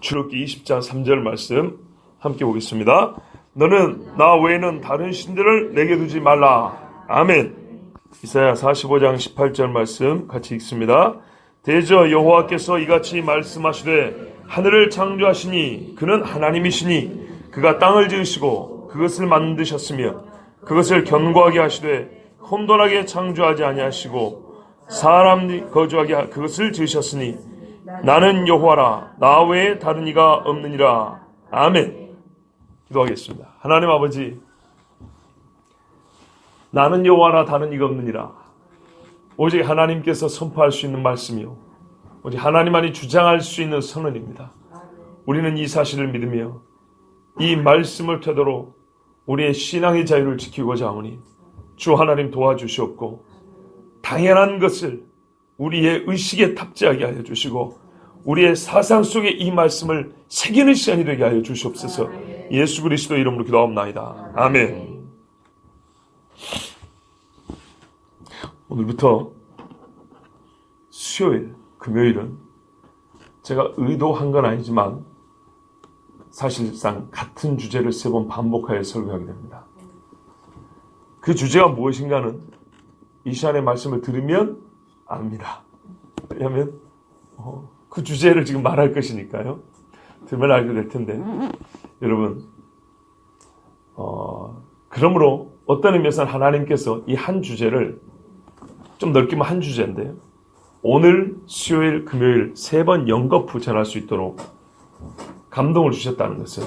출애굽기 20장 3절 말씀 함께 보겠습니다. 너는 나 외에는 다른 신들을 내게 두지 말라. 아멘. 이사야 45장 18절 말씀 같이 읽습니다. 대저 여호와께서 이같이 말씀하시되 하늘을 창조하시니 그는 하나님이시니 그가 땅을 지으시고 그것을 만드셨으며 그것을 견고하게 하시되 혼돈하게 창조하지 아니하시고 사람이 거주하게 그것을 지으셨으니 나는 여호와라 나 외에 다른 이가 없느니라. 아멘. 기도하겠습니다. 하나님 아버지, 나는 여호와라 다른 이가 없느니라. 오직 하나님께서 선포할 수 있는 말씀이요, 오직 하나님만이 주장할 수 있는 선언입니다. 우리는 이 사실을 믿으며 이 말씀을 토대로 우리의 신앙의 자유를 지키고자 하오니 주 하나님 도와주시옵고 당연한 것을 우리의 의식에 탑재하게 하여 주시고 우리의 사상 속에 이 말씀을 새기는 시간이 되게 하여 주시옵소서. 예수 그리스도 이름으로 기도하옵나이다. 아멘. 오늘부터 수요일, 금요일은 제가 의도한 건 아니지만 사실상 같은 주제를 3번 반복하여 설교하게 됩니다. 그 주제가 무엇인가는 이 시간의 말씀을 들으면 압니다. 왜냐하면 그 주제를 지금 말할 것이니까요. 들으면 알게 될 텐데 여러분, 그러므로 어떤 의미에서는 하나님께서 이 한 주제를 좀 넓기만 한 주제인데요, 오늘, 수요일, 금요일 3번 연거푸 전할 수 있도록 감동을 주셨다는 것은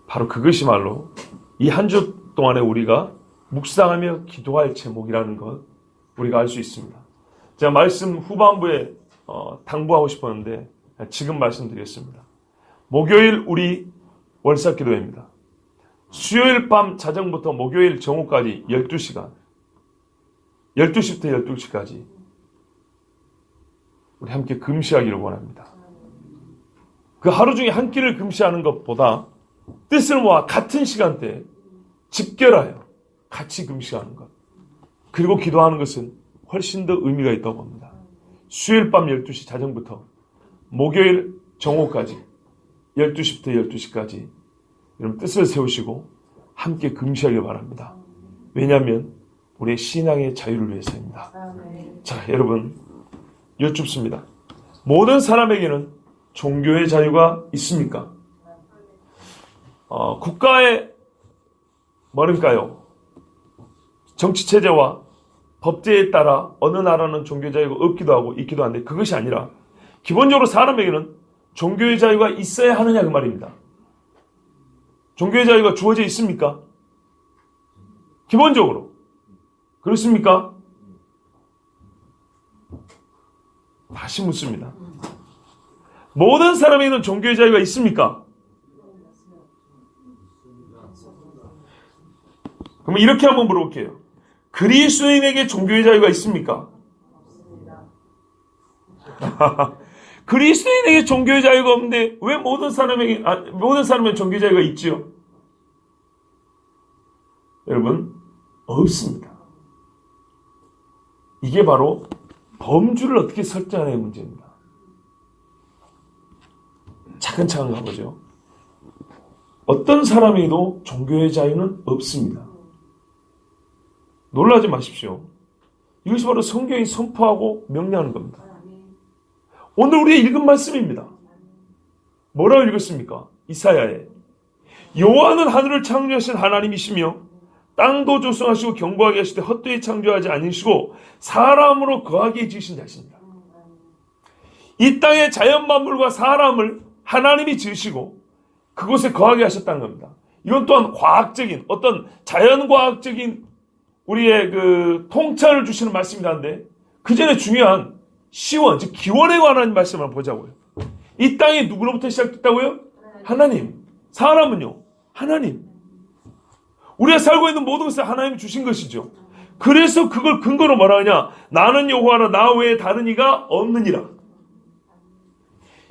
바로 그것이말로 이 한 주 동안에 우리가 묵상하며 기도할 제목이라는 것 우리가 알 수 있습니다. 제가 말씀 후반부에 당부하고 싶었는데 지금 말씀드리겠습니다. 목요일 우리 월삭 기도회입니다. 수요일 밤 자정부터 목요일 정오까지 12시간, 12시부터 12시까지 우리 함께 금시하기를 원합니다. 그 하루 중에 한 끼를 금시하는 것보다 뜻을 모아 같은 시간대에 집결하여 같이 금시하는 것, 그리고 기도하는 것은 훨씬 더 의미가 있다고 봅니다. 수요일 밤 12시 자정부터 목요일 정오까지 12시부터 12시까지 여러분 뜻을 세우시고 함께 금시하길 바랍니다. 왜냐하면 우리의 신앙의 자유를 위해서입니다. 자, 여러분 여쭙습니다. 모든 사람에게는 종교의 자유가 있습니까? 국가의 뭐랄까요? 정치체제와 법제에 따라 어느 나라는 종교의 자유가 없기도 하고 있기도 한데 그것이 아니라 기본적으로 사람에게는 종교의 자유가 있어야 하느냐 그 말입니다. 종교의 자유가 주어져 있습니까? 기본적으로 그렇습니까? 다시 묻습니다. 모든 사람에게는 종교의 자유가 있습니까? 그럼 이렇게 한번 물어볼게요. 그리스도인에게 종교의 자유가 있습니까? 그리스도인에게 종교의 자유가 없는데 왜 모든 사람에게 종교의 자유가 있지요? 여러분, 없습니다. 이게 바로 범주를 어떻게 설정하느냐의 문제입니다. 차근차근 가보죠. 어떤 사람에게도 종교의 자유는 없습니다. 놀라지 마십시오. 이것이 바로 성경이 선포하고 명령하는 겁니다. 오늘 우리가 읽은 말씀입니다. 뭐라고 읽었습니까? 이사야에 여호와는 하늘을 창조하신 하나님이시며 땅도 조성하시고 견고하게 하시되 헛되이 창조하지 않으시고 사람으로 거하게 지으신 자십니다. 이 땅의 자연 만물과 사람을 하나님이 지으시고 그곳에 거하게 하셨다는 겁니다. 이건 또한 과학적인 어떤 자연과학적인 우리의 그 통찰을 주시는 말씀이라는데 그 전에 중요한 시원, 즉 기원에 관한 말씀을 한번 보자고요. 이 땅이 누구로부터 시작됐다고요? 하나님. 사람은요? 하나님. 우리가 살고 있는 모든 것을 하나님이 주신 것이죠. 그래서 그걸 근거로 뭐라 하냐? 나는 여호와라 나 외에 다른 이가 없느니라.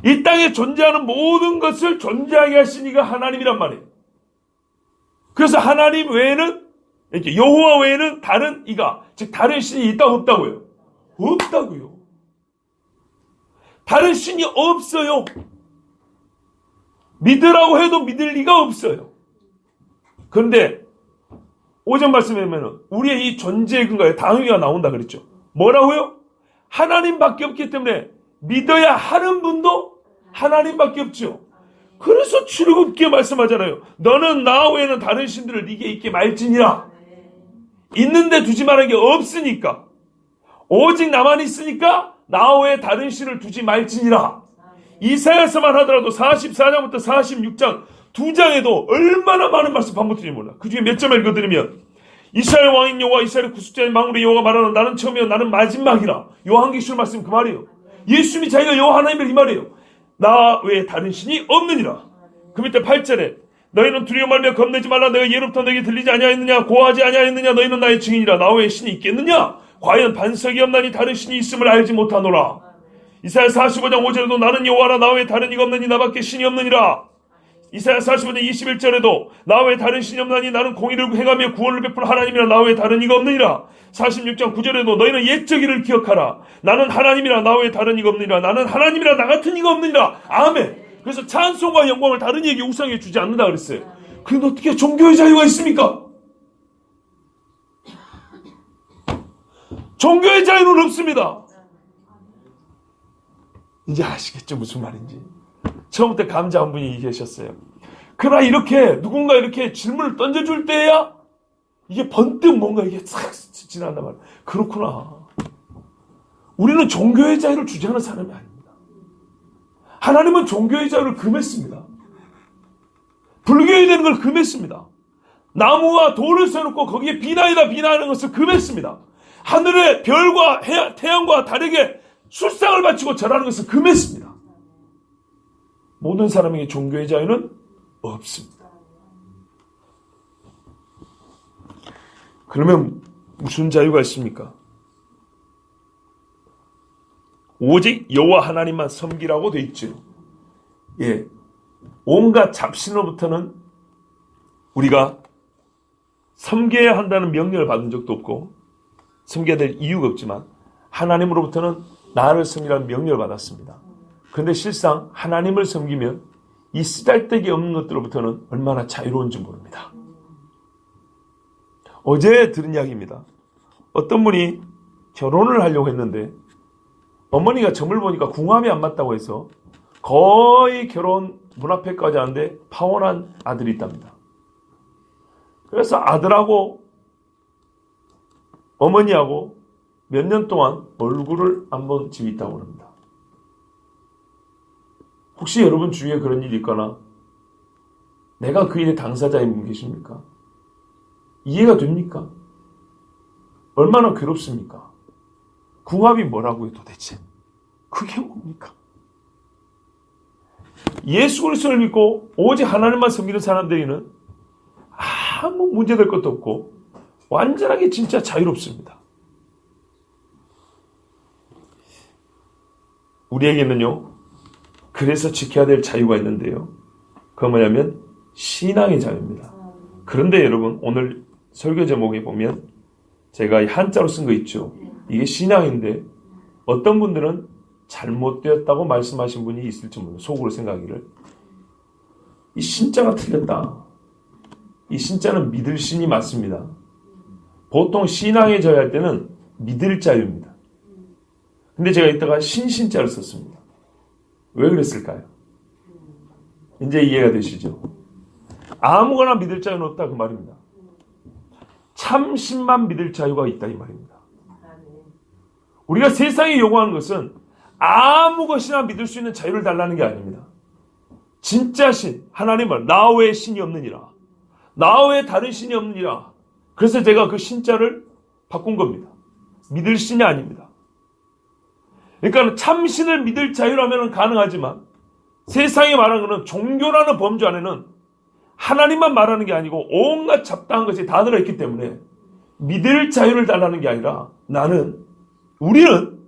이 땅에 존재하는 모든 것을 존재하게 하신 이가 하나님이란 말이에요. 그래서 하나님 외에는, 이렇게 여호와 외에는 다른 이가, 즉 다른 신이 있다 없다고요? 없다고요. 다른 신이 없어요. 믿으라고 해도 믿을 리가 없어요. 그런데 오전 말씀에 보면 우리의 이 존재의 근거에 당위가 나온다 그랬죠. 뭐라고요? 하나님밖에 없기 때문에 믿어야 하는 분도 하나님밖에 없죠. 그래서 출애굽기에 말씀하잖아요. 너는 나 외에는 다른 신들을 네게 있게 말지니라. 있는데 두지 말한 게 없으니까. 오직 나만 있으니까 나 외에 다른 신을 두지 말지니라. 이사야서만 하더라도 44장부터 46장 두 장에도 얼마나 많은 말씀 반복되는지 몰라. 그 중에 몇 점을 읽어드리면 이스라엘 왕인 여호와 이스라엘 구속자인 망울의 여호와가 말하는 나는 처음이요 나는 마지막이라. 요한계시록 말씀 그 말이에요. 예수님이 자기가 여호와 하나님을 이 말이에요. 나 외에 다른 신이 없느니라. 그 밑에 8절에 너희는 두려워 말며 겁내지 말라. 내가 예로부터 너에게 들리지 아니하였느냐 고하지 아니하였느냐. 너희는 나의 증인이라. 나 외에 신이 있겠느냐. 과연 반석이 없나니 다른 신이 있음을 알지 못하노라. 이사야 45장 5절에도 나는 여호와라. 나 외에 다른 이가 없느니 나밖에 신이 없느니라. 이사야 45장 21절에도 나 외에 다른 신이 없나니 나는 공의를 행하며 구원을 베풀 하나님이라. 나 외에 다른 이가 없느니라. 46장 9절에도 너희는 옛적 일을 기억하라. 나는 하나님이라. 나 외에 다른 이가 없느니라. 나는 하나님이라. 나 같은 이가 없느니라. 아멘. 그래서 찬송과 영광을 다른 이에게 우상에 주지 않는다 그랬어요. 그런데 어떻게 종교의 자유가 있습니까? 종교의 자유는 없습니다. 이제 아시겠죠 무슨 말인지. 처음부터 감자 한 분이 계셨어요. 그러나 이렇게 누군가 이렇게 질문을 던져줄 때야 이게 번뜩 뭔가 이게 싹 지나간단 말이야. 그렇구나. 우리는 종교의 자유를 주장하는 사람이 아닙니다. 하나님은 종교의 자유를 금했습니다. 불교에 되는 걸 금했습니다. 나무와 돌을 세워놓고 거기에 비나이다 비나하는 것을 금했습니다. 하늘의 별과 태양과 달에게 술상을 바치고 절하는 것을 금했습니다. 모든 사람에게 종교의 자유는 없습니다. 그러면 무슨 자유가 있습니까? 오직 여호와 하나님만 섬기라고 돼 있죠. 예, 온갖 잡신으로부터는 우리가 섬겨야 한다는 명령을 받은 적도 없고 섬겨야 될 이유가 없지만 하나님으로부터는 나를 섬기라는 명령을 받았습니다. 그런데 실상 하나님을 섬기면 이 쓰잘데기 없는 것들로부터는 얼마나 자유로운지 모릅니다. 어제 들은 이야기입니다. 어떤 분이 결혼을 하려고 했는데 어머니가 점을 보니까 궁합이 안 맞다고 해서 거의 결혼 문 앞에까지 하는데 파혼한 아들이 있답니다. 그래서 아들하고 어머니하고 몇 년 동안 얼굴을 안 본 집이 있다고 합니다. 혹시 여러분 주위에 그런 일이 있거나 내가 그 일의 당사자인 분 계십니까? 이해가 됩니까? 얼마나 괴롭습니까? 궁합이 뭐라고요 도대체? 그게 뭡니까? 예수 그리스도를 믿고 오직 하나님만 섬기는 사람들에게는 아무 문제될 것도 없고 완전하게 진짜 자유롭습니다. 우리에게는요 그래서 지켜야 될 자유가 있는데요. 그건 뭐냐면 신앙의 자유입니다. 그런데 여러분 오늘 설교 제목에 보면 제가 한자로 쓴 거 있죠. 이게 신앙인데 어떤 분들은 잘못되었다고 말씀하신 분이 있을지 모르겠어요. 속으로 생각하기를 이 신자가 틀렸다. 이 신자는 믿을 신이 맞습니다. 보통 신앙의 자유 할 때는 믿을 자유입니다. 근데 제가 이따가 신자를 썼습니다. 왜 그랬을까요? 이제 이해가 되시죠? 아무거나 믿을 자유는 없다 그 말입니다. 참신만 믿을 자유가 있다 이 말입니다. 우리가 세상에 요구하는 것은 아무 것이나 믿을 수 있는 자유를 달라는 게 아닙니다. 진짜 신, 하나님은 나 외에 신이 없느니라. 나 외에 다른 신이 없느니라. 그래서 제가 그 신자를 바꾼 겁니다. 믿을 신이 아닙니다. 그러니까 참신을 믿을 자유라면 가능하지만 세상이 말하는 것은 종교라는 범주 안에는 하나님만 말하는 게 아니고 온갖 잡다한 것이 다 들어있기 때문에 믿을 자유를 달라는 게 아니라 우리는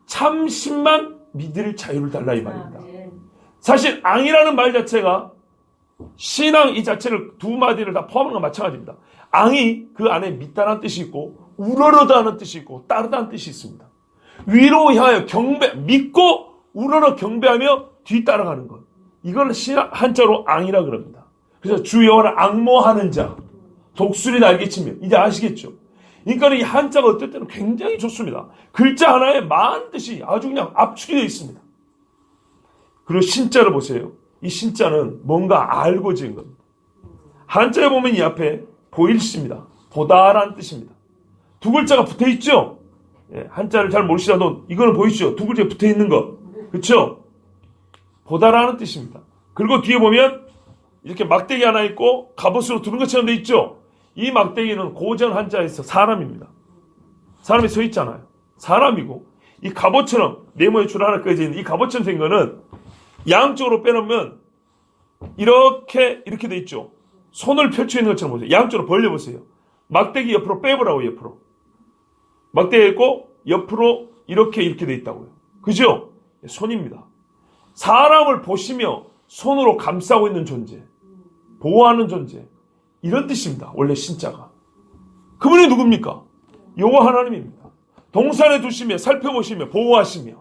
참신만 믿을 자유를 달라 이 말입니다. 사실 앙이라는 말 자체가 신앙 이 자체를 두 마디를 다 포함하는 건 마찬가지입니다. 앙이 그 안에 믿다는 뜻이 있고 우러러다는 뜻이 있고 따르다는 뜻이 있습니다. 위로 향하여 믿고 우러러 경배하며 뒤따라가는 것. 이걸 한자로 앙이라 그럽니다. 그래서 주 여호와를 앙모하는 자, 독수리 날개치며, 이제 아시겠죠? 그러니까 이 한자가 어떨 때는 굉장히 좋습니다. 글자 하나에 많은 뜻이 아주 그냥 압축이 되어 있습니다. 그리고 신자를 보세요. 이 신자는 뭔가 알고 지은 겁니다. 한자에 보면 이 앞에 보일시입니다. 보다라는 뜻입니다. 두 글자가 붙어 있죠? 예, 한자를 잘 모르시라도 이거는 보이시죠? 두 글자 붙어 있는 거. 그렇죠? 보다라는 뜻입니다. 그리고 뒤에 보면 이렇게 막대기 하나 있고 갑옷으로 두른 것처럼 돼 있죠? 이 막대기는 고전 한자에서 사람입니다. 사람이 서 있잖아요. 사람이고 이 갑옷처럼 네모의 줄 하나 꺼져 있는 이 갑옷처럼 생긴 거는 양쪽으로 빼놓으면 이렇게 돼 있죠. 손을 펼쳐 있는 것처럼 보세요. 양쪽으로 벌려보세요. 막대기 옆으로 빼보라고. 옆으로 막대기 있고 옆으로 이렇게 돼 있다고요. 그죠? 손입니다. 사람을 보시며 손으로 감싸고 있는 존재, 보호하는 존재, 이런 뜻입니다. 원래 신자가. 그분이 누굽니까? 여호와 하나님입니다. 동산에 두시며 살펴보시며 보호하시며,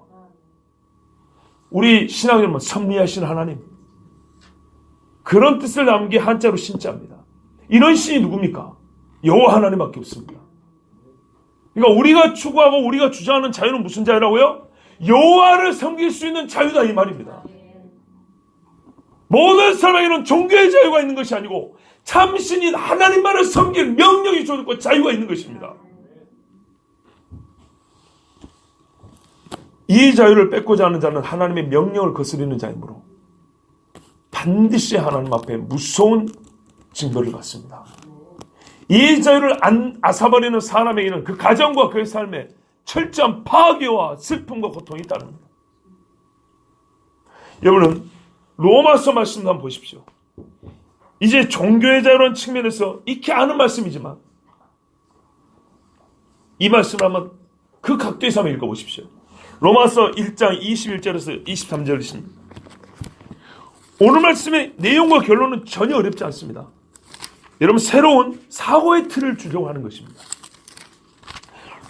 우리 신앙 여러분, 섭리하신 하나님, 그런 뜻을 담긴 한자로 신자입니다. 이런 신이 누굽니까? 여호와 하나님밖에 없습니다. 그러니까 우리가 추구하고 우리가 주장하는 자유는 무슨 자유라고요? 여호와를 섬길 수 있는 자유다, 이 말입니다. 모든 사람에게는 종교의 자유가 있는 것이 아니고 참신인 하나님만을 섬길 명령이 주어졌고 자유가 있는 것입니다. 이 자유를 뺏고자 하는 자는 하나님의 명령을 거스르는 자이므로 반드시 하나님 앞에 무서운 징벌을 받습니다. 이 자유를 앗아버리는 사람에게는 그 가정과 그의 삶에 철저한 파괴와 슬픔과 고통이 따릅니다. 여러분은 로마서 말씀도 한번 보십시오. 이제 종교의 자유라는 측면에서 익히 아는 말씀이지만 이 말씀을 한번 그 각도에서 한번 읽어보십시오. 로마서 1장 21절에서 23절이십니다. 오늘 말씀의 내용과 결론은 전혀 어렵지 않습니다. 여러분, 새로운 사고의 틀을 주려고 하는 것입니다.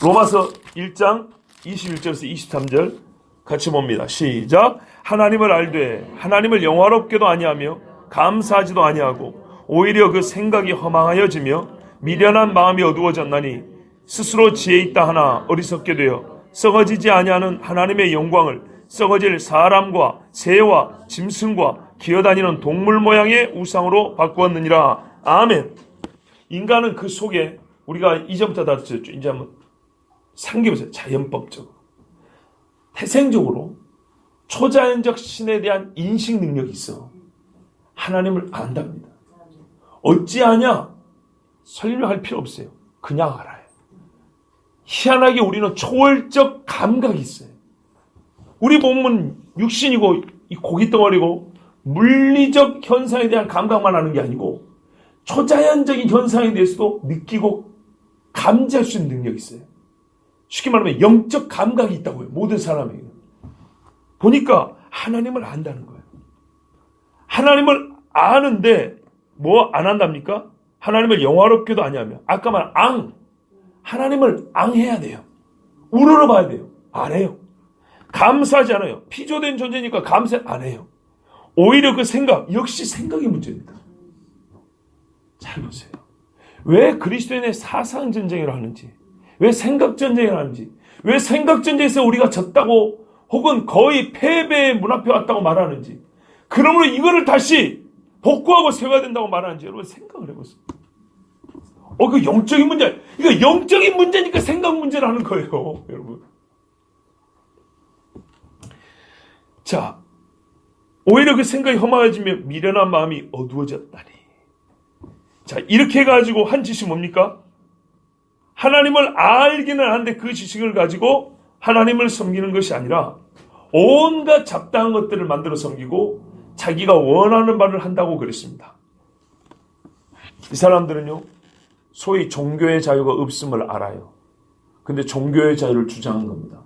로마서 1장 21절에서 23절 같이 봅니다. 시작. 하나님을 알되 하나님을 영화롭게도 아니하며 감사하지도 아니하고 오히려 그 생각이 허망하여지며 미련한 마음이 어두워졌나니 스스로 지혜 있다 하나 어리석게 되어 썩어지지 아니하는 하나님의 영광을 썩어질 사람과 새와 짐승과 기어다니는 동물 모양의 우상으로 바꾸었느니라. 아멘. 인간은 그 속에 우리가 이전부터 다 들었죠. 이제 한번 상기해보세요. 자연법적으로, 태생적으로 초자연적 신에 대한 인식 능력이 있어. 하나님을 안답니다. 어찌하냐? 설명할 필요 없어요. 그냥 알아요. 희한하게 우리는 초월적 감각이 있어요. 우리 몸은 육신이고 이 고깃덩어리고 물리적 현상에 대한 감각만 하는 게 아니고 초자연적인 현상에 대해서도 느끼고 감지할 수 있는 능력이 있어요. 쉽게 말하면 영적 감각이 있다고요. 모든 사람에게. 보니까 하나님을 안다는 거예요. 하나님을 아는데 뭐 안 한답니까? 하나님을 영화롭게도 아니하며, 아까 말한 하나님을 앙해야 돼요. 우러러봐야 돼요. 안 해요. 감사하지 않아요. 피조된 존재니까 감사 안 해요. 오히려 그 생각, 역시 생각이 문제입니다. 잘 보세요. 왜 그리스도인의 사상전쟁을 하는지, 왜 생각전쟁을 하는지, 왜 생각전쟁에서 우리가 졌다고 혹은 거의 패배의 문 앞에 왔다고 말하는지, 그러므로 이거를 다시 복구하고 세워야 된다고 말하는지 여러분 생각을 해보세요. 그 영적인 문제, 이거 영적인 문제니까 생각 문제를 하는 거예요, 여러분. 자, 오히려 그 생각이 허망해지며 미련한 마음이 어두워졌다니. 자, 이렇게 해가지고 한 짓이 뭡니까? 하나님을 알기는 하는데 그 지식을 가지고 하나님을 섬기는 것이 아니라 온갖 잡다한 것들을 만들어 섬기고 자기가 원하는 바를 한다고 그랬습니다. 이 사람들은요, 소위 종교의 자유가 없음을 알아요. 근데 종교의 자유를 주장한 겁니다.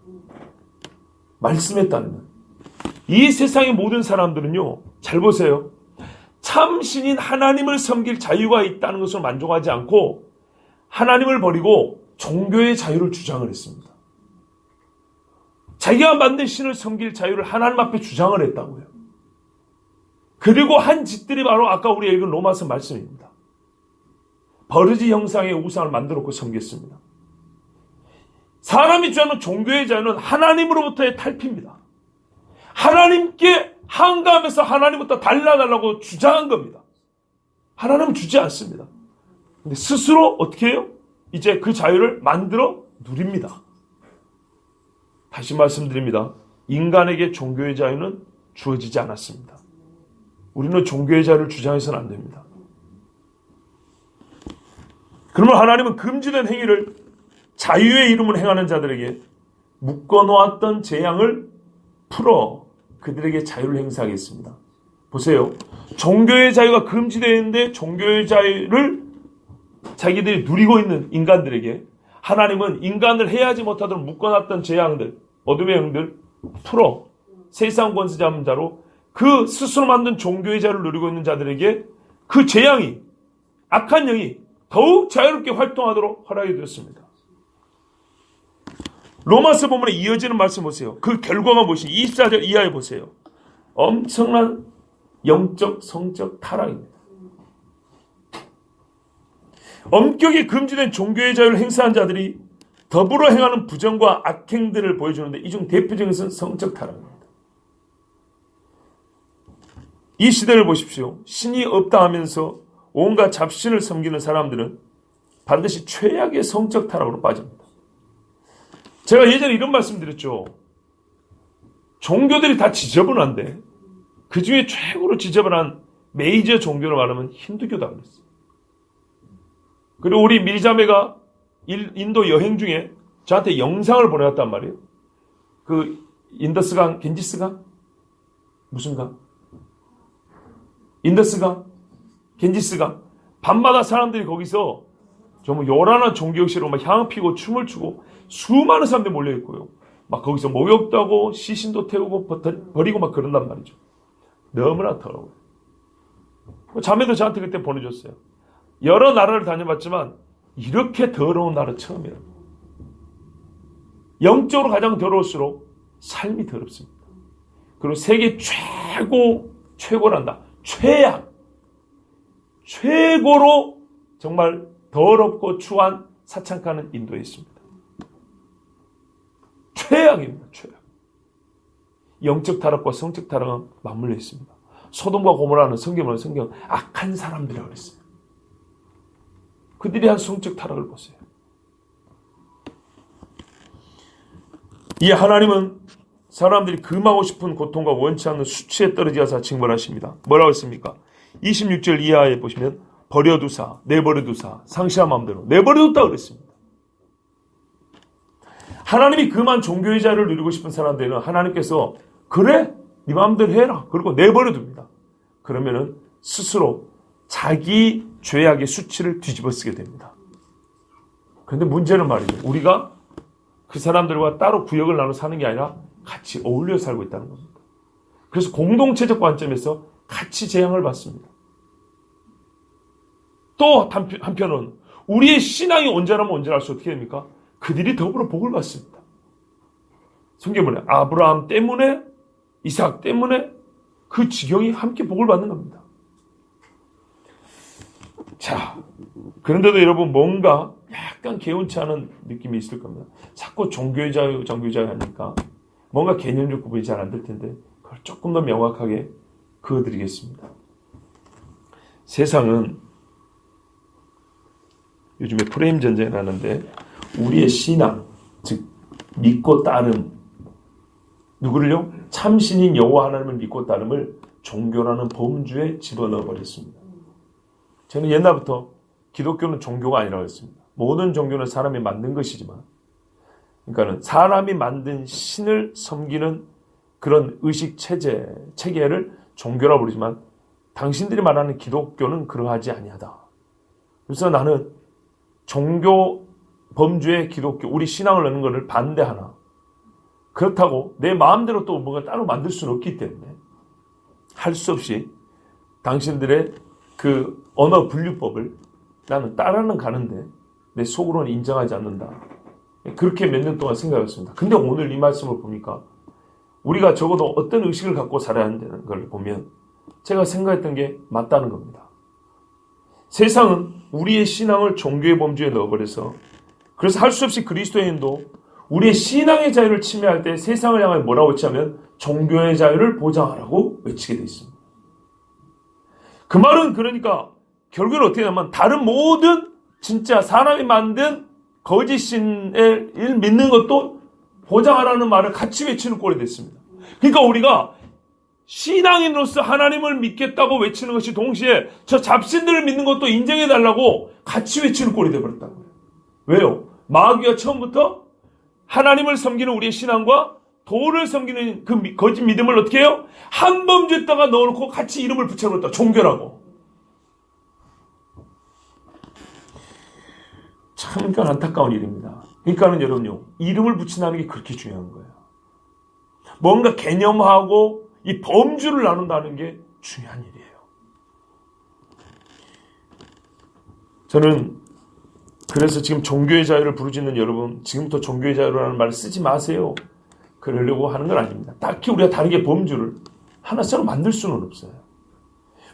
말씀에 따르면 이 세상의 모든 사람들은요, 잘 보세요. 참신인 하나님을 섬길 자유가 있다는 것을 만족하지 않고 하나님을 버리고 종교의 자유를 주장을 했습니다. 자기가 만든 신을 섬길 자유를 하나님 앞에 주장을 했다고요. 그리고 한 짓들이 바로 아까 우리 읽은 로마서 말씀입니다. 버르지 형상의 우상을 만들었고 섬겼습니다. 사람이 주하는 종교의 자유는 하나님으로부터의 탈피입니다. 하나님께 항가하면서 하나님부터 달라달라고 주장한 겁니다. 하나님은 주지 않습니다. 근데 스스로 어떻게 해요? 이제 그 자유를 만들어 누립니다. 다시 말씀드립니다. 인간에게 종교의 자유는 주어지지 않았습니다. 우리는 종교의 자유를 주장해서는 안 됩니다. 그러면 하나님은 금지된 행위를 자유의 이름으로 행하는 자들에게 묶어놓았던 재앙을 풀어 그들에게 자유를 행사하겠습니다. 보세요. 종교의 자유가 금지되어 있는데 종교의 자유를 자기들이 누리고 있는 인간들에게 하나님은 인간을 해하지 못하도록 묶어놨던 재앙들, 어둠의 영들 풀어 세상 권세 잡은 자로 그 스스로 만든 종교의 자유를 누리고 있는 자들에게 그 재앙이, 악한 영이 더욱 자유롭게 활동하도록 허락해 주었습니다. 로마서 본문에 이어지는 말씀 보세요. 그 결과가 무엇이 24절 이하에 보세요. 엄청난 영적 성적 타락입니다. 엄격히 금지된 종교의 자유를 행사한 자들이 더불어 행하는 부정과 악행들을 보여주는데 이 중 대표적인 것은 성적 타락입니다. 이 시대를 보십시오. 신이 없다 하면서 온갖 잡신을 섬기는 사람들은 반드시 최악의 성적 타락으로 빠집니다. 제가 예전에 이런 말씀 드렸죠. 종교들이 다 지저분한데 그 중에 최고로 지저분한 메이저 종교를 말하면 힌두교다 그랬어요. 그리고 우리 미리자매가 인도 여행 중에 저한테 영상을 보내왔단 말이에요. 그 인더스강, 겐지스강? 무슨 강? 인더스강? 겐지스강? 밤마다 사람들이 거기서 정말 요란한 종교식으로 막 향 피고 춤을 추고 수많은 사람들이 몰려있고요. 막 거기서 목욕도 하고 시신도 태우고 버리고 막 그런단 말이죠. 너무나 더러워요. 자매도 저한테 그때 보내줬어요. 여러 나라를 다녀봤지만 이렇게 더러운 나라 처음이에요. 영적으로 가장 더러울수록 삶이 더럽습니다. 그리고 세계 최고란다. 최고로 정말 더럽고 추한 사창가는 인도에 있습니다. 최악입니다. 최악. 영적 타락과 성적 타락은 맞물려 있습니다. 소돔과 고모라는 성경 악한 사람들이라고 그랬어요. 그들이 한 성적 타락을 보세요. 이 하나님은 사람들이 금하고 싶은 고통과 원치 않는 수치에 떨어지게 하사 징벌하십니다. 뭐라고 했습니까? 26절 이하에 보시면 버려두사, 내버려두사, 상시한 마음대로 내버려뒀다 그랬습니다. 하나님이 금한 종교의 자유를 누리고 싶은 사람들은 하나님께서 그래? 네 마음대로 해라. 그리고 내버려둡니다. 그러면은 스스로 자기 죄악의 수치를 뒤집어쓰게 됩니다. 그런데 문제는 말이죠. 우리가 그 사람들과 따로 구역을 나눠 사는 게 아니라 같이 어울려 살고 있다는 겁니다. 그래서 공동체적 관점에서 같이 재앙을 받습니다. 또 한편은 우리의 신앙이 온전하면 온전할수록 어떻게 됩니까? 그들이 더불어 복을 받습니다. 성경에 아브라함 때문에 이삭 때문에 그 지경이 함께 복을 받는 겁니다. 자, 그런데도 여러분 뭔가 약간 개운치 않은 느낌이 있을 겁니다. 자꾸 종교의 자유 하니까 뭔가 개념적 구분이 잘 안 될 텐데 그걸 조금 더 명확하게 그어드리겠습니다. 세상은 요즘에 프레임 전쟁이 나는데 우리의 신앙, 즉 믿고 따름, 누구를요? 참신인 여호와 하나님을 믿고 따름을 종교라는 범주에 집어넣어 버렸습니다. 저는 옛날부터 기독교는 종교가 아니라고 했습니다. 모든 종교는 사람이 만든 것이지만, 그러니까는 사람이 만든 신을 섬기는 그런 의식 체계를 종교라고 부르지만, 당신들이 말하는 기독교는 그러하지 아니하다. 그래서 나는 종교 범주에 기독교, 우리 신앙을 넣는 것을 반대하나. 그렇다고 내 마음대로 또 뭔가 따로 만들 수는 없기 때문에 할 수 없이 당신들의 그 언어 분류법을 나는 따라는 가는데 내 속으로는 인정하지 않는다. 그렇게 몇 년 동안 생각했습니다. 근데 오늘 이 말씀을 보니까 우리가 적어도 어떤 의식을 갖고 살아야 한다는 걸 보면 제가 생각했던 게 맞다는 겁니다. 세상은 우리의 신앙을 종교의 범주에 넣어버려서, 그래서 할 수 없이 그리스도인도 우리의 신앙의 자유를 침해할 때 세상을 향해 뭐라고 외치냐면 종교의 자유를 보장하라고 외치게 되어 있습니다. 그 말은 그러니까 결국은 어떻게 되냐면 다른 모든 진짜 사람이 만든 거짓 신을 믿는 것도 보장하라는 말을 같이 외치는 꼴이 됐습니다. 그러니까 우리가 신앙인으로서 하나님을 믿겠다고 외치는 것이 동시에 저 잡신들을 믿는 것도 인정해달라고 같이 외치는 꼴이 되어버렸다는 거예요. 왜요? 마귀가 처음부터 하나님을 섬기는 우리의 신앙과 도를 섬기는 그 거짓 믿음을 어떻게 해요? 한 범주에다가 넣어놓고 같이 이름을 붙여버렸다. 종교라고. 참 안타까운 일입니다. 그러니까는 여러분요, 이름을 붙인다는 게 그렇게 중요한 거예요. 뭔가 개념하고 이 범주를 나눈다는 게 중요한 일이에요. 저는 그래서 지금 종교의 자유를 부르짖는 여러분, 지금부터 종교의 자유라는 말을 쓰지 마세요. 그러려고 하는 건 아닙니다. 딱히 우리가 다르게 범주를 하나처럼 만들 수는 없어요.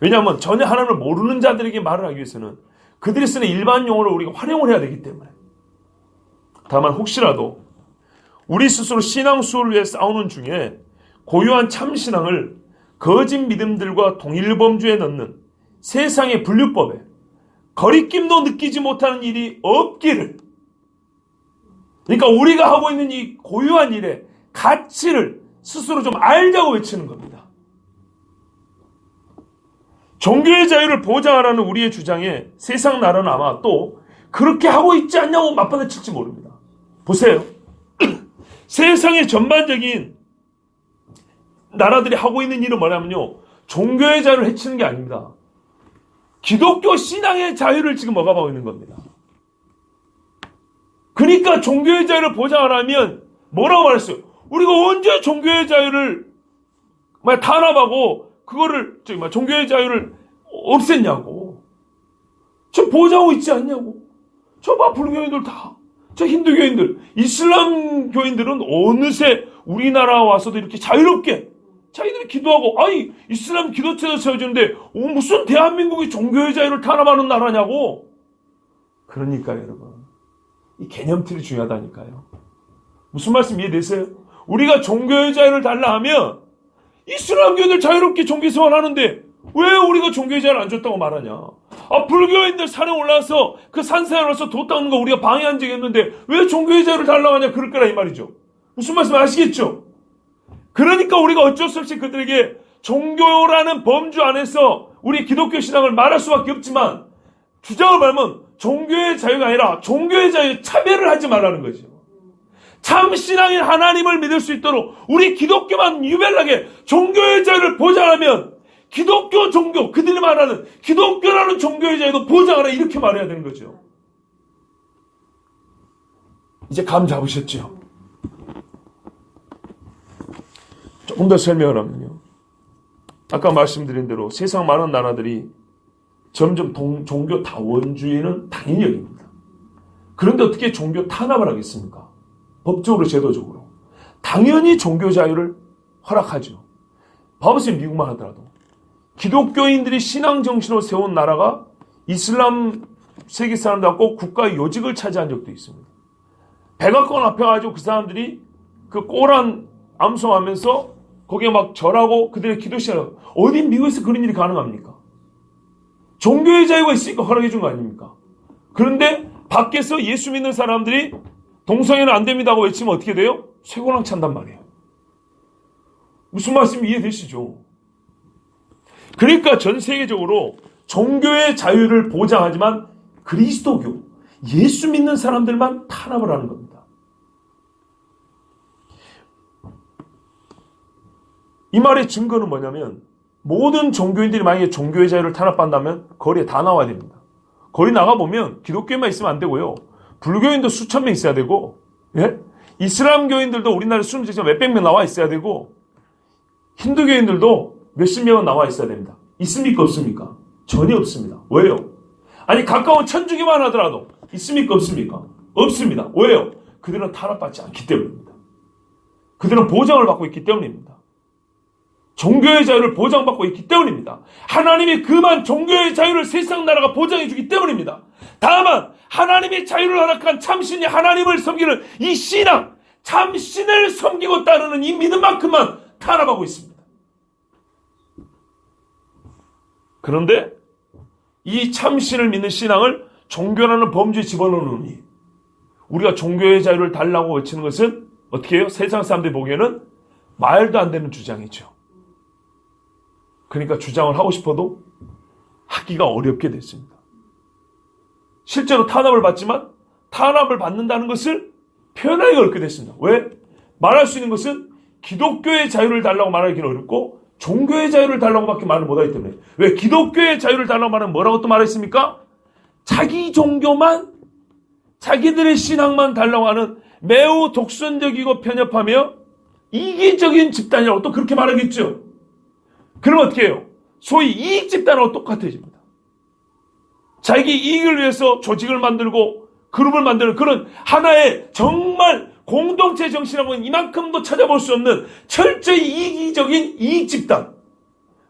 왜냐하면 전혀 하나님을 모르는 자들에게 말을 하기 위해서는 그들이 쓰는 일반 용어를 우리가 활용을 해야 되기 때문에. 다만 혹시라도 우리 스스로 신앙 수호를 위해 싸우는 중에 고유한 참신앙을 거짓 믿음들과 동일 범주에 넣는 세상의 분류법에 거리낌도 느끼지 못하는 일이 없기를, 그러니까 우리가 하고 있는 이 고유한 일의 가치를 스스로 좀 알자고 외치는 겁니다. 종교의 자유를 보장하라는 우리의 주장에 세상 나라는 아마 또 그렇게 하고 있지 않냐고 맞받아칠지 모릅니다. 보세요. 세상의 전반적인 나라들이 하고 있는 일은 뭐냐면요, 종교의 자유를 해치는 게 아닙니다. 기독교 신앙의 자유를 지금 억압하고 있는 겁니다. 그러니까 종교의 자유를 보장하라면 뭐라고 말했어요? 우리가 언제 종교의 자유를 탄압하고 그거를 종교의 자유를 없앴냐고. 저 보장하고 있지 않냐고. 저 봐, 불교인들 다, 저 힌두교인들, 이슬람 교인들은 어느새 우리나라 와서도 이렇게 자유롭게 자기들이 기도하고, 아니 이슬람 기도체도 세워주는데 무슨 대한민국이 종교의 자유를 탄압하는 나라냐고. 그러니까요 여러분, 이 개념틀이 중요하다니까요. 무슨 말씀 이해되세요? 우리가 종교의 자유를 달라 하면 이슬람교인들 자유롭게 종교생활 하는데 왜 우리가 종교의 자유를 안 줬다고 말하냐. 아, 불교인들 산에 올라와서 그 산사에 올라서 도 닦는 거 우리가 방해한 적이 없는데 왜 종교의 자유를 달라고 하냐. 그럴 거라 이 말이죠. 무슨 말씀 아시겠죠? 그러니까 우리가 어쩔 수 없이 그들에게 종교라는 범주 안에서 우리 기독교 신앙을 말할 수밖에 없지만, 주장을 말하면 종교의 자유가 아니라 종교의 자유에 차별을 하지 말라는 거죠. 참 신앙인 하나님을 믿을 수 있도록 우리 기독교만 유별나게 종교의 자유를 보장하면 기독교 종교, 그들이 말하는 기독교라는 종교의 자유도 보장하라, 이렇게 말해야 되는 거죠. 이제 감 잡으셨죠? 조금 더 설명을 하면요, 아까 말씀드린 대로 세상 많은 나라들이 점점 종교 다원주의는 당연히 여깁니다. 그런데 어떻게 종교 탄압을 하겠습니까? 법적으로, 제도적으로. 당연히 종교 자유를 허락하죠. 봐보세요. 미국만 하더라도 기독교인들이 신앙 정신으로 세운 나라가 이슬람 세계 사람들하고 국가의 요직을 차지한 적도 있습니다. 백악관 앞에 가지고 그 사람들이 그 꼬란 암송하면서 거기에 막 절하고 그들의 기도 시간을, 어디 미국에서 그런 일이 가능합니까? 종교의 자유가 있으니까 허락해 준 거 아닙니까? 그런데 밖에서 예수 믿는 사람들이 동성애는 안 됩니다고 외치면 어떻게 돼요? 쇠고랑 찬단 말이에요. 무슨 말씀이 이해되시죠? 그러니까 전 세계적으로 종교의 자유를 보장하지만 그리스도교, 예수 믿는 사람들만 탄압을 하는 겁니다. 이 말의 증거는 뭐냐면, 모든 종교인들이 만약에 종교의 자유를 탄압한다면 거리에 다 나와야 됩니다. 거리 나가보면 기독교인만 있으면 안 되고요, 불교인도 수천 명 있어야 되고, 예? 이슬람 교인들도 우리나라에 수능제자 몇백 명 나와 있어야 되고, 힌두교인들도 몇십 명은 나와 있어야 됩니다. 있습니까 없습니까? 전혀 없습니다. 왜요? 아니 가까운 천주교만 하더라도 있습니까 없습니까? 없습니다. 왜요? 그들은 탄압받지 않기 때문입니다. 그들은 보장을 받고 있기 때문입니다. 종교의 자유를 보장받고 있기 때문입니다. 하나님이 그만 종교의 자유를 세상 나라가 보장해 주기 때문입니다. 다만 하나님이 자유를 허락한 참신이 하나님을 섬기는 이 신앙, 참신을 섬기고 따르는 이 믿음만큼만 탄압하고 있습니다. 그런데 이 참신을 믿는 신앙을 종교라는 범주에 집어넣으니 우리가 종교의 자유를 달라고 외치는 것은 어떻게 해요? 세상 사람들이 보기에는 말도 안 되는 주장이죠. 그러니까 주장을 하고 싶어도 하기가 어렵게 됐습니다. 실제로 탄압을 받지만 탄압을 받는다는 것을 표현하기가 어렵게 됐습니다. 왜? 말할 수 있는 것은 기독교의 자유를 달라고 말하기는 어렵고 종교의 자유를 달라고밖에 말을 못하기 때문에. 왜? 기독교의 자유를 달라고 말하면 뭐라고 또 말했습니까? 자기 종교만, 자기들의 신앙만 달라고 하는 매우 독선적이고 편협하며 이기적인 집단이라고 또 그렇게 말하겠죠. 그러면 어떻게 해요? 소위 이익 집단하고 똑같아집니다. 자기 이익을 위해서 조직을 만들고 그룹을 만드는 그런 하나의 정말 공동체 정신하고는 이만큼도 찾아볼 수 없는 철저히 이기적인 이익 집단.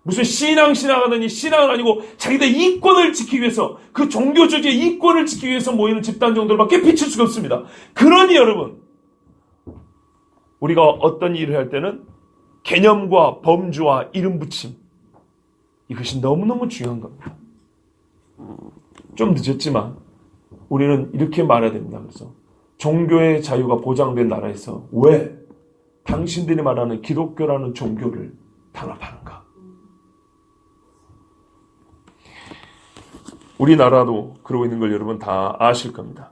무슨 신앙하더니 신앙은 아니고 자기들 이권을 지키기 위해서 그 종교 조직의 이권을 지키기 위해서 모이는 집단 정도로밖에 비칠 수가 없습니다. 그러니 여러분, 우리가 어떤 일을 할 때는 개념과 범주와 이름 붙임, 이것이 너무너무 중요한 겁니다. 좀 늦었지만 우리는 이렇게 말해야 됩니다. 그래서 종교의 자유가 보장된 나라에서 왜 당신들이 말하는 기독교라는 종교를 탄압하는가? 우리나라도 그러고 있는 걸 여러분 다 아실 겁니다.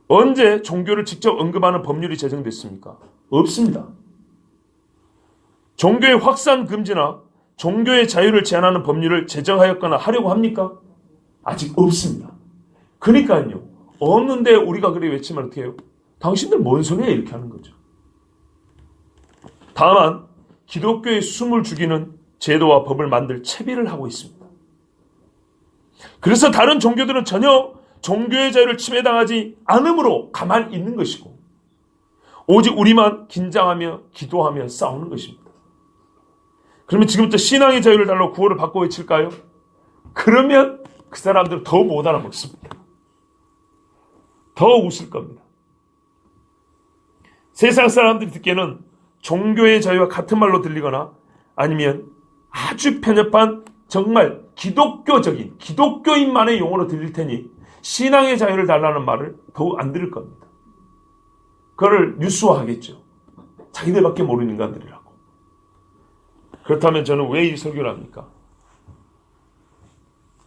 언제 종교를 직접 언급하는 법률이 제정됐습니까? 없습니다. 종교의 확산 금지나 종교의 자유를 제한하는 법률을 제정하였거나 하려고 합니까? 아직 없습니다. 그러니까요. 없는데 우리가 그렇게 외치면 어떻게 해요? 당신들 뭔 소리야? 이렇게 하는 거죠. 다만 기독교의 숨을 죽이는 제도와 법을 만들 채비를 하고 있습니다. 그래서 다른 종교들은 전혀 종교의 자유를 침해당하지 않으므로 가만히 있는 것이고 오직 우리만 긴장하며 기도하며 싸우는 것입니다. 그러면 지금부터 신앙의 자유를 달라고 구호를 바꿔 외칠까요? 그러면 그 사람들은 더 못 알아먹습니다. 더 웃을 겁니다. 세상 사람들이 듣기에는 종교의 자유와 같은 말로 들리거나 아니면 아주 편협한 정말 기독교적인 기독교인만의 용어로 들릴 테니 신앙의 자유를 달라는 말을 더욱 안 들을 겁니다. 그걸 뉴스화하겠죠. 자기들밖에 모르는 인간들이라고. 그렇다면 저는 왜 이 설교를 합니까?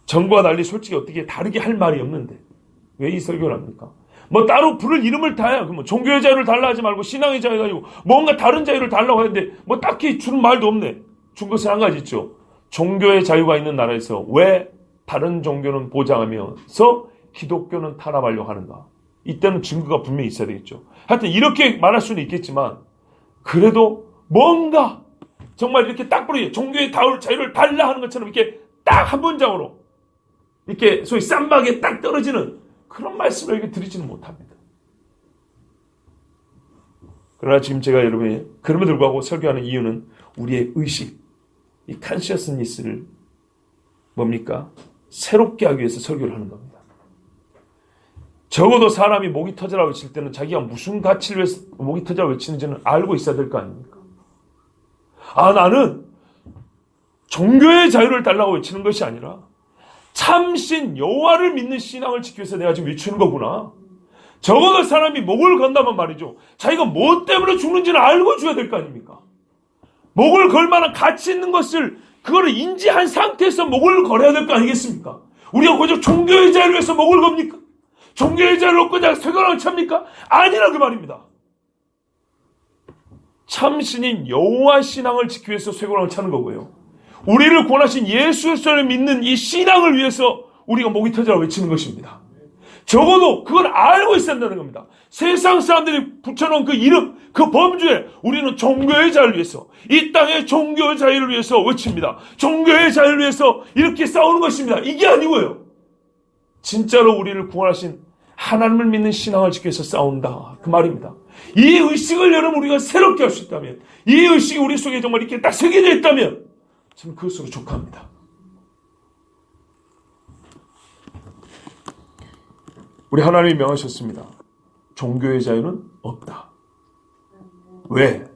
전과 달리 솔직히 어떻게 다르게 할 말이 없는데 왜 이 설교를 합니까? 뭐 따로 부를 이름을 다야. 그럼 종교의 자유를 달라 하지 말고 신앙의 자유가 아니고 뭔가 다른 자유를 달라고 하는데 뭐 딱히 주는 말도 없네. 준 것은 한 가지 있죠. 종교의 자유가 있는 나라에서 왜 다른 종교는 보장하면서 기독교는 탄압하려고 하는가? 이때는 증거가 분명히 있어야 되겠죠. 하여튼 이렇게 말할 수는 있겠지만 그래도 뭔가 정말 이렇게 딱 부르게 종교의 자유를 달라 하는 것처럼 이렇게 딱 한 문장으로 이렇게 소위 쌈박에 딱 떨어지는 그런 말씀을 이렇게 드리지는 못합니다. 그러나 지금 제가 여러분이 그럼에도 불구하고 설교하는 이유는 우리의 의식, 이 컨시어스니스를 뭡니까? 새롭게 하기 위해서 설교를 하는 겁니다. 적어도 사람이 목이 터져라 외칠 때는 자기가 무슨 가치를 위해서 목이 터져라 외치는지는 알고 있어야 될 거 아닙니까? 아, 나는 종교의 자유를 달라고 외치는 것이 아니라 참신 여호와를 믿는 신앙을 지키기 위해서 내가 지금 외치는 거구나. 적어도 사람이 목을 건다면 말이죠. 자기가 뭐 때문에 죽는지는 알고 줘야 될 거 아닙니까? 목을 걸 만한 가치 있는 것을 그거를 인지한 상태에서 목을 걸어야 될 거 아니겠습니까? 우리가 고작 종교의 자유를 위해서 목을 겁니까? 종교의 자유를 얻고 내가 쇠고랑을 찹니까? 아니라 그 말입니다. 참신인 여호와 신앙을 지키기 위해서 쇠고랑을 차는 거고요. 우리를 구원하신 예수 그리스도를 믿는 이 신앙을 위해서 우리가 목이 터져라 외치는 것입니다. 적어도 그걸 알고 있어야 한다는 겁니다. 세상 사람들이 붙여놓은 그 이름, 그 범주에 우리는 종교의 자유를 위해서, 이 땅의 종교의 자유를 위해서 외칩니다. 종교의 자유를 위해서 이렇게 싸우는 것입니다. 이게 아니고요. 진짜로 우리를 구원하신 하나님을 믿는 신앙을 지키기 위해서 싸운다. 그 말입니다. 이 의식을 여러분 우리가 새롭게 할 수 있다면, 이 의식이 우리 속에 정말 이렇게 딱 새겨져 있다면 저는 그것으로 족합니다. 우리 하나님이 명하셨습니다. 종교의 자유는 없다. 왜?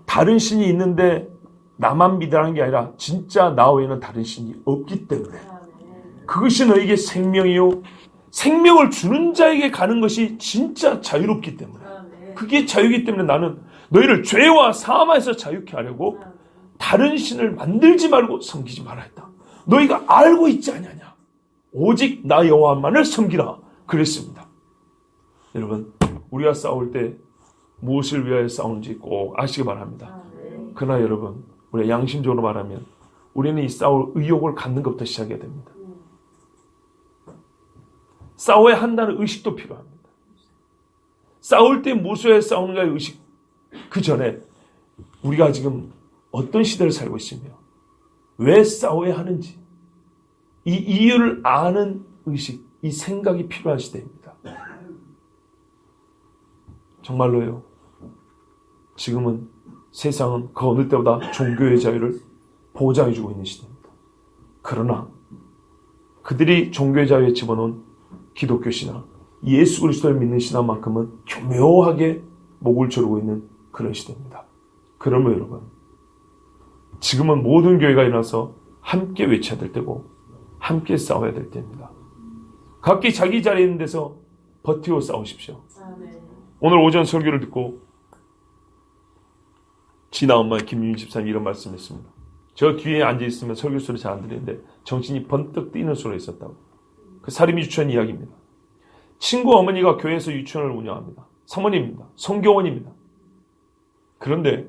다른 신이 있는데 나만 믿으라는 게 아니라 진짜 나 외에는 다른 신이 없기 때문에, 그것이 너에게 생명이요 생명을 주는 자에게 가는 것이 진짜 자유롭기 때문에, 그게 자유이기 때문에 나는 너희를 죄와 사함에서 자유케 하려고 다른 신을 만들지 말고 섬기지 말아 했다. 너희가 알고 있지 않냐냐. 오직 나 여호와만을 섬기라 그랬습니다. 여러분, 우리가 싸울 때 무엇을 위하여 싸우는지 꼭 아시기 바랍니다. 그러나 여러분, 우리가 양심적으로 말하면 우리는 이 싸울 의욕을 갖는 것부터 시작해야 됩니다. 싸워야 한다는 의식도 필요합니다. 싸울 때 무엇을 싸우는가의 의식, 그 전에 우리가 지금 어떤 시대를 살고 있으며 왜 싸워야 하는지 이 이유를 아는 의식, 이 생각이 필요한 시대입니다. 정말로요. 지금은 세상은 그 어느 때보다 종교의 자유를 보장해주고 있는 시대입니다. 그러나 그들이 종교의 자유에 집어넣은 기독교 신앙, 예수 그리스도를 믿는 신앙만큼은 교묘하게 목을 조르고 있는 그런 시대입니다. 그러면 여러분, 지금은 모든 교회가 일어나서 함께 외쳐야 될 때고 함께 싸워야 될 때입니다. 각기 자기 자리에 있는 데서 버티고 싸우십시오. 오늘 오전 설교를 듣고 지나 엄마 김윤희 집사님 이런 말씀했습니다. 저 뒤에 앉아있으면 설교 소리 잘 안 들리는데 정신이 번뜩 뛰는 소리가 있었다고. 그 사립 유치원 이야기입니다. 친구 어머니가 교회에서 유치원을 운영합니다. 사모님입니다. 성교원입니다. 그런데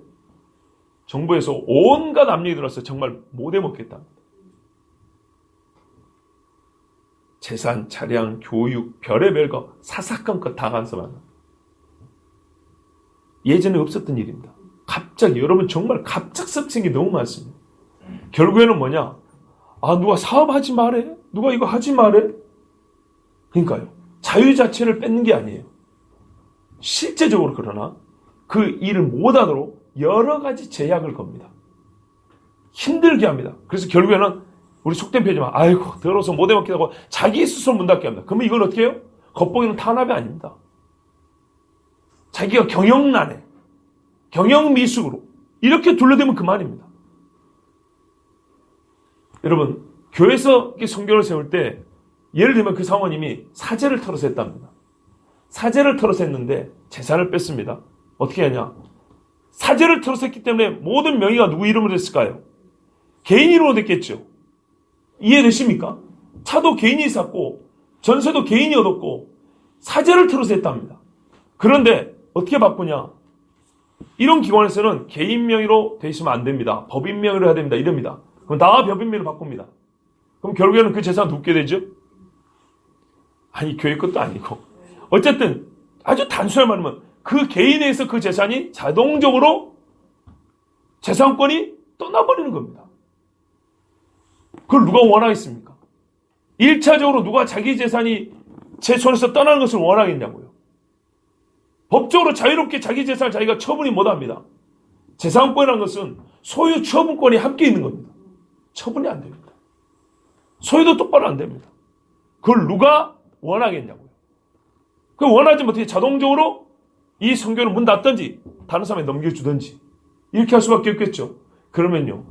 정부에서 온갖 압력이 들어서 정말 못 해먹겠답니다. 재산, 차량, 교육, 별의별 거 사사건건 다 간섭하는, 예전에 없었던 일입니다. 갑자기, 여러분 정말 갑작스럽게 게 너무 많습니다. 결국에는 뭐냐? 누가 사업하지 말해? 누가 이거 하지 말해? 그러니까요. 자유 자체를 뺏는 게 아니에요. 실제적으로 그러나 그 일을 못하도록 여러 가지 제약을 겁니다. 힘들게 합니다. 그래서 결국에는 우리 속된 표현이지만 아이고 더러워서 못 해먹게 하고 자기 스스로 문 닫게 합니다. 그러면 이건 어떻게 해요? 겉보기는 탄압이 아닙니다. 자기가 경영난에 경영미숙으로 이렇게 둘러대면 그만입니다. 여러분, 교회에서 성경을 세울 때 예를 들면 그 사모님이 사제를 털어서 했답니다. 사제를 털어서 했는데 재산을 뺐습니다. 어떻게 하냐? 사제를 털어서 했기 때문에 모든 명의가 누구 이름으로 됐을까요? 개인 이름으로 됐겠죠. 이해되십니까? 차도 개인이 샀고 전세도 개인이 얻었고 사제를 털어서 했답니다. 그런데 어떻게 바꾸냐? 이런 기관에서는 개인 명의로 돼 있으면 안 됩니다. 법인 명의로 해야 됩니다. 이럽니다. 그럼 다 법인 명의로 바꿉니다. 그럼 결국에는 그 재산 눕게 되죠? 아니, 교회 것도 아니고. 어쨌든 아주 단순한 말이면 그 개인에서 그 재산이 자동적으로 재산권이 떠나버리는 겁니다. 그걸 누가 원하겠습니까? 1차적으로 누가 자기 재산이 제 손에서 떠나는 것을 원하겠냐고요. 법적으로 자유롭게 자기 재산을 자기가 처분이 못합니다. 재산권이라는 것은 소유 처분권이 함께 있는 겁니다. 처분이 안 됩니다. 소유도 똑바로 안 됩니다. 그걸 누가 원하겠냐고요. 그 원하지면 어떻게 자동적으로 이 성교를 문 닫든지 다른 사람에 넘겨주든지 이렇게 할 수밖에 없겠죠. 그러면요,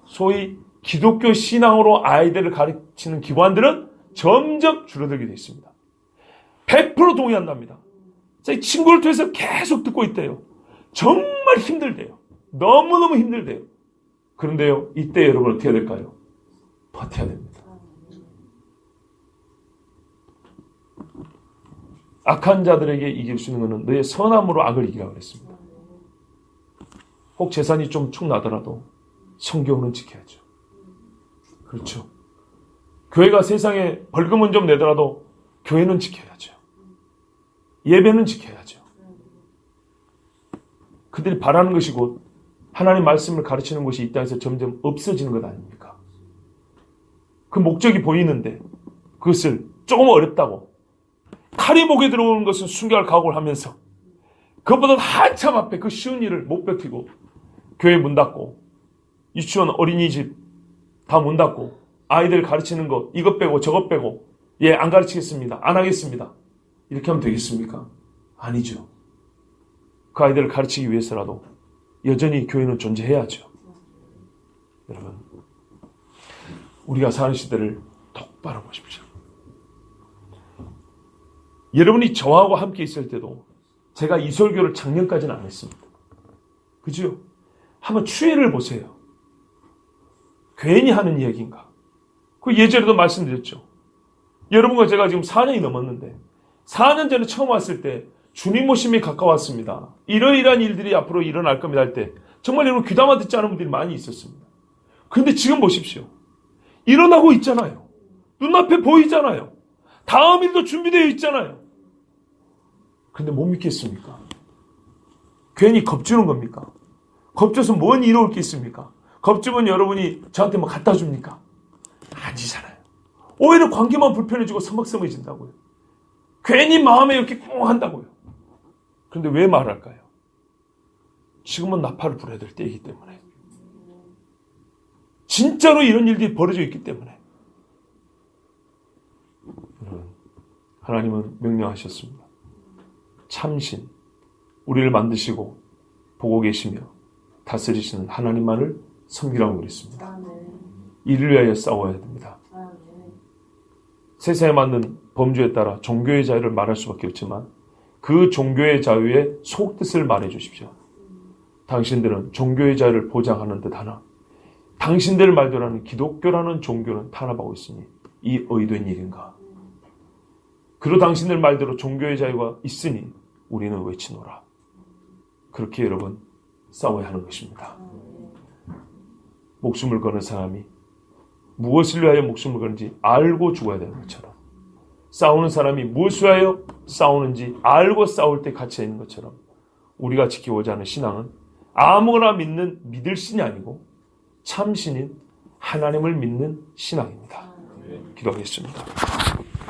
소위 기독교 신앙으로 아이들을 가르치는 기관들은 점점 줄어들게 되어 있습니다. 100% 동의한답니다. 제 친구를 통해서 계속 듣고 있대요. 정말 힘들대요. 너무너무 힘들대요. 그런데요, 이때 여러분 어떻게 해야 될까요? 버텨야 됩니다. 악한 자들에게 이길 수 있는 것은 너의 선함으로 악을 이기라 그랬습니다. 혹 재산이 좀 축 나더라도 성경은 지켜야죠. 그렇죠. 교회가 세상에 벌금은 좀 내더라도 교회는 지켜야죠. 예배는 지켜야죠. 그들이 바라는 것이 곧 하나님 말씀을 가르치는 것이 이 땅에서 점점 없어지는 것 아닙니까? 그 목적이 보이는데 그것을 조금 어렵다고 칼이 목에 들어오는 것은 순교할 각오를 하면서 그것보다 한참 앞에 그 쉬운 일을 못 버티고 교회 문 닫고 유치원 어린이집 다 문 닫고 아이들 가르치는 거 이것 빼고 저것 빼고 안 가르치겠습니다. 안 하겠습니다. 이렇게 하면 되겠습니까? 아니죠. 그 아이들을 가르치기 위해서라도 여전히 교회는 존재해야죠. 여러분, 우리가 사는 시대를 똑바로 보십시오. 여러분이 저하고 함께 있을 때도 제가 이 설교를 작년까지는 안 했습니다. 그죠? 한번 추이를 보세요. 괜히 하는 이야기인가? 그 예전에도 말씀드렸죠. 여러분과 제가 지금 4년이 넘었는데 4년 전에 처음 왔을 때 주님 모심이 가까웠습니다. 이러이러한 일들이 앞으로 일어날 겁니다 할 때 정말 여러분 귀담아 듣지 않은 분들이 많이 있었습니다. 그런데 지금 보십시오. 일어나고 있잖아요. 눈앞에 보이잖아요. 다음 일도 준비되어 있잖아요. 근데 못 믿겠습니까? 괜히 겁주는 겁니까? 겁줘서 뭔 이로울 게 있습니까? 겁주면 여러분이 저한테 뭐 갖다 줍니까? 아니잖아요. 오히려 관계만 불편해지고 서먹서먹해진다고요. 괜히 마음에 이렇게 꽁 한다고요. 그런데 왜 말할까요? 지금은 나팔을 불어야 될 때이기 때문에. 진짜로 이런 일들이 벌어져 있기 때문에. 하나님은 명령하셨습니다. 참신, 우리를 만드시고 보고 계시며 다스리시는 하나님만을 섬기라고 그랬습니다. 이를 위하여 싸워야 됩니다. 세상에 맞는 범주에 따라 종교의 자유를 말할 수밖에 없지만 그 종교의 자유의 속뜻을 말해 주십시오. 당신들은 종교의 자유를 보장하는 듯 하나 당신들 말대로는 기독교라는 종교는 탄압하고 있으니 이 의도인 일인가? 그리고 당신들 말대로 종교의 자유가 있으니 우리는 외치노라. 그렇게 여러분 싸워야 하는 것입니다. 목숨을 거는 사람이 무엇을 위하여 목숨을 거는지 알고 죽어야 되는 것처럼 싸우는 사람이 무엇을 위하여 싸우는지 알고 싸울 때 갇혀 있는 것처럼 우리가 지키고자 하는 신앙은 아무거나 믿을 신이 아니고 참신인 하나님을 믿는 신앙입니다. 기도하겠습니다.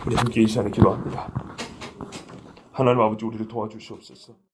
우리 함께 이 시간에 기도합니다. 하나님 아버지 우리를 도와주시옵소서.